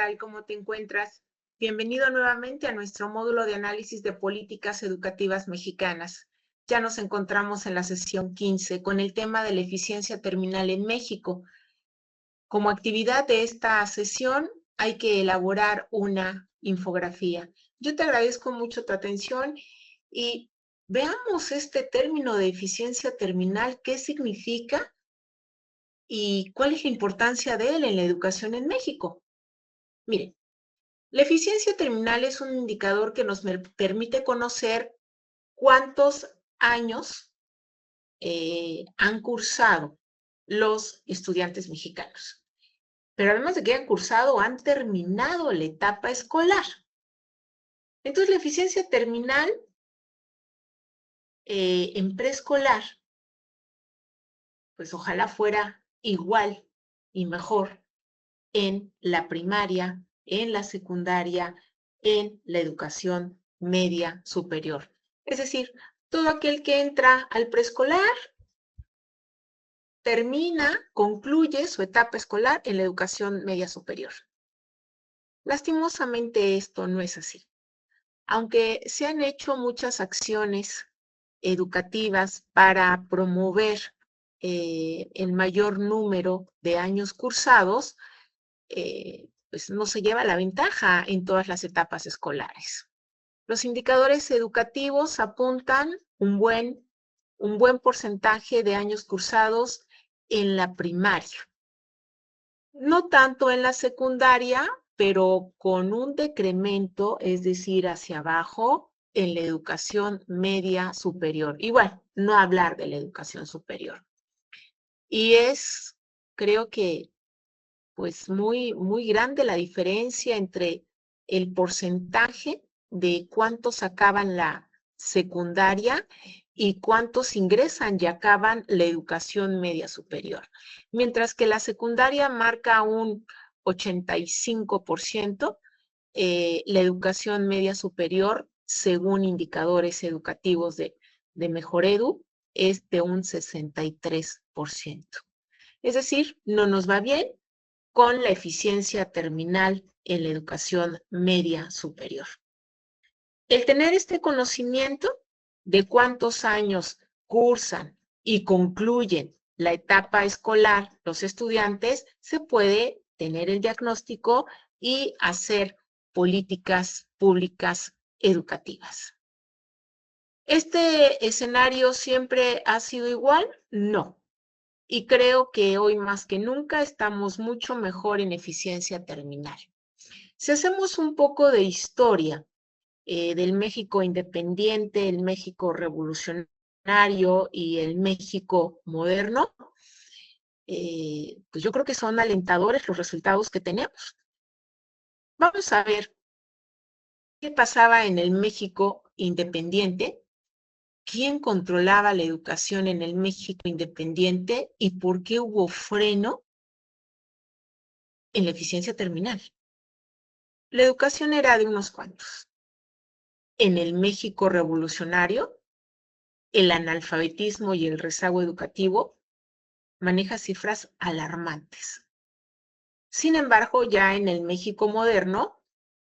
tal? ¿Cómo te encuentras? Bienvenido nuevamente a nuestro módulo de análisis de políticas educativas mexicanas. Ya nos encontramos en la sesión 15 con el tema de la eficiencia terminal en México. Como actividad de esta sesión hay que elaborar una infografía. Yo te agradezco mucho tu atención y veamos este término de eficiencia terminal, qué significa y cuál es la importancia de él en la educación en México. Miren, la eficiencia terminal es un indicador que nos permite conocer cuántos años han cursado los estudiantes mexicanos. Pero además de que han cursado, han terminado la etapa escolar. Entonces, la eficiencia terminal en preescolar, pues ojalá fuera igual y mejor en la primaria, en la secundaria, en la educación media superior. Es decir, todo aquel que entra al preescolar termina, concluye su etapa escolar en la educación media superior. Lastimosamente esto no es así. Aunque se han hecho muchas acciones educativas para promover el mayor número de años cursados, pues no se lleva la ventaja en todas las etapas escolares. Los indicadores educativos apuntan un buen porcentaje de años cursados en la primaria. No tanto en la secundaria, pero con un decremento, es decir, hacia abajo, en la educación media superior. Igual, no hablar de la educación superior. Y es, creo que, pues muy grande la diferencia entre el porcentaje de cuántos acaban la secundaria y cuántos ingresan y acaban la educación media superior. Mientras que la secundaria marca un 85%, la educación media superior, según indicadores educativos de Mejoredu, es de un 63%. Es decir, no nos va bien con la eficiencia terminal en la educación media superior. El tener este conocimiento de cuántos años cursan y concluyen la etapa escolar los estudiantes, se puede tener el diagnóstico y hacer políticas públicas educativas. ¿Este escenario siempre ha sido igual? No. Y creo que hoy más que nunca estamos mucho mejor en eficiencia terminal. Si hacemos un poco de historia del México independiente, el México revolucionario y el México moderno, pues yo creo que son alentadores los resultados que tenemos. Vamos a ver qué pasaba en el México independiente, quién controlaba la educación en el México independiente y por qué hubo freno en la eficiencia terminal. La educación era de unos cuantos. En el México revolucionario, el analfabetismo y el rezago educativo maneja cifras alarmantes. Sin embargo, ya en el México moderno,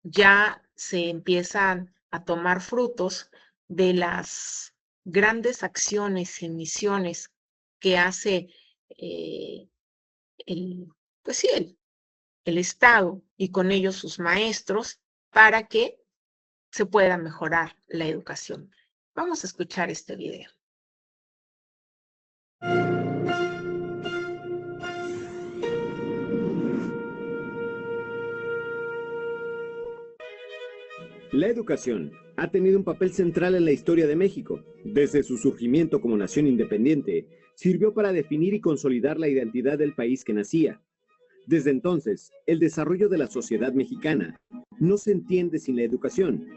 ya se empiezan a tomar frutos de las grandes acciones y misiones que hace pues sí, el Estado y con ellos sus maestros para que se pueda mejorar la educación. Vamos a escuchar este video. La educación ha tenido un papel central en la historia de México. Desde su surgimiento como nación independiente, sirvió para definir y consolidar la identidad del país que nacía. Desde entonces, el desarrollo de la sociedad mexicana no se entiende sin la educación.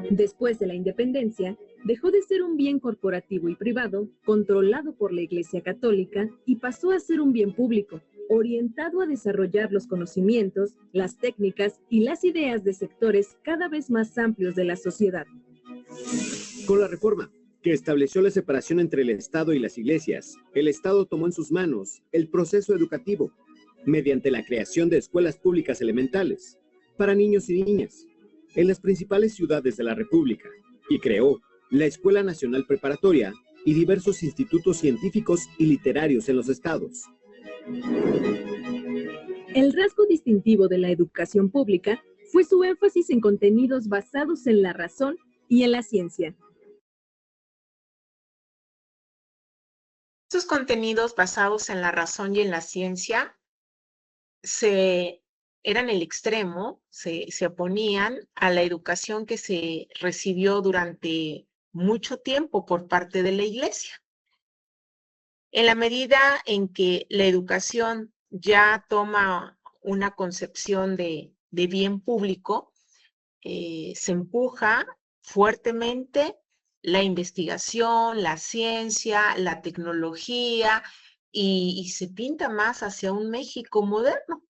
Después de la independencia, dejó de ser un bien corporativo y privado, controlado por la Iglesia Católica, y pasó a ser un bien público, orientado a desarrollar los conocimientos, las técnicas y las ideas de sectores cada vez más amplios de la sociedad. Con la reforma, que estableció la separación entre el Estado y las iglesias, el Estado tomó en sus manos el proceso educativo. mediante la creación de escuelas públicas elementales para niños y niñas en las principales ciudades de la República y creó la Escuela Nacional Preparatoria y diversos institutos científicos y literarios en los estados. El rasgo distintivo de la educación pública fue su énfasis en contenidos basados en la razón y en la ciencia. Estos contenidos basados en la razón y en la ciencia eran el extremo, se oponían a la educación que se recibió durante mucho tiempo por parte de la Iglesia. En la medida en que la educación ya toma una concepción de bien público, se empuja fuertemente la investigación, la ciencia, la tecnología, y se pinta más hacia un México moderno.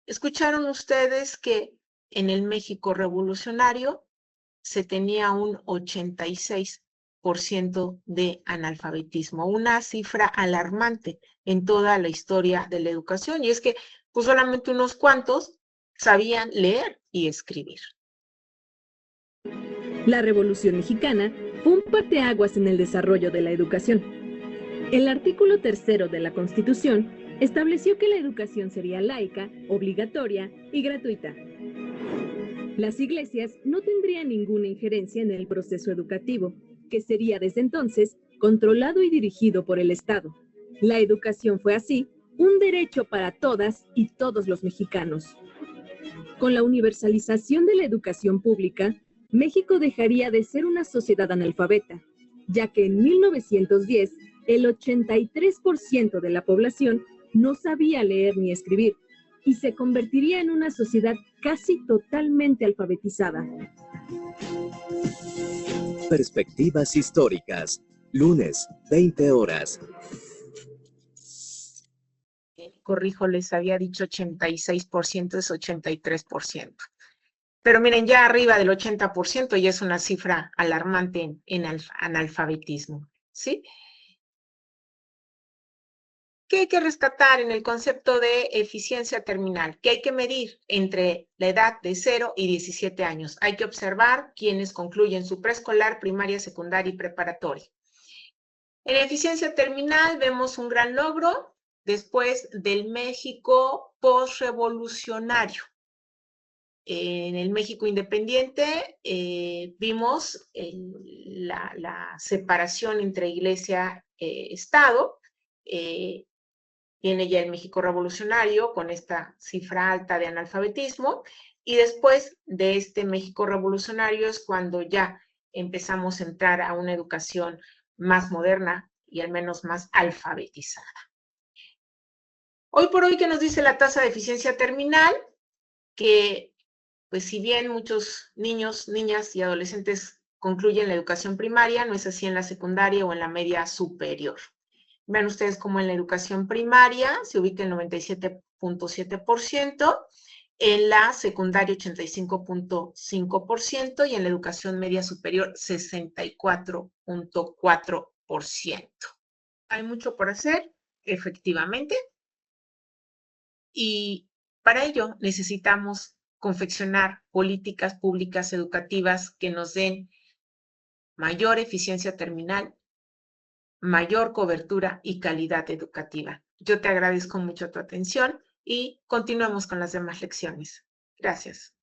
¿Escucharon ustedes que en el México revolucionario se tenía un 86% de analfabetismo? Una cifra alarmante en toda la historia de la educación. Y es que pues solamente unos cuantos sabían leer y escribir. La Revolución Mexicana fue un parteaguas en el desarrollo de la educación. El artículo 3 de la Constitución estableció que la educación sería laica, obligatoria y gratuita. Las iglesias no tendrían ninguna injerencia en el proceso educativo, que sería desde entonces controlado y dirigido por el Estado. La educación fue así un derecho para todas y todos los mexicanos. Con la universalización de la educación pública, México dejaría de ser una sociedad analfabeta, ya que en 1910 el 83% de la población no sabía leer ni escribir y se convertiría en una sociedad casi totalmente alfabetizada. Perspectivas históricas, lunes, 20 horas. Corrijo, les había dicho 86%, es 83%. Pero miren, ya arriba del 80% ya es una cifra alarmante en analfabetismo, ¿sí? ¿Qué hay que rescatar en el concepto de eficiencia terminal? ¿Qué hay que medir entre la edad de 0 y 17 años? Hay que observar quienes concluyen su preescolar, primaria, secundaria y preparatoria. En eficiencia terminal vemos un gran logro después del México postrevolucionario. En el México independiente vimos la separación entre iglesia e Estado. Viene ya el México revolucionario con esta cifra alta de analfabetismo, y después de este México revolucionario es cuando ya empezamos a entrar a una educación más moderna y al menos más alfabetizada. Hoy por hoy, ¿qué nos dice la tasa de eficiencia terminal? Que pues si bien muchos niños, niñas y adolescentes concluyen la educación primaria, no es así en la secundaria o en la media superior. Vean ustedes cómo en la educación primaria se ubica el 97.7%, en la secundaria 85.5% y en la educación media superior 64.4%. Hay mucho por hacer, efectivamente, y para ello necesitamos confeccionar políticas públicas educativas que nos den mayor eficiencia terminal, mayor cobertura y calidad educativa. Yo te agradezco mucho tu atención y continuamos con las demás lecciones. Gracias.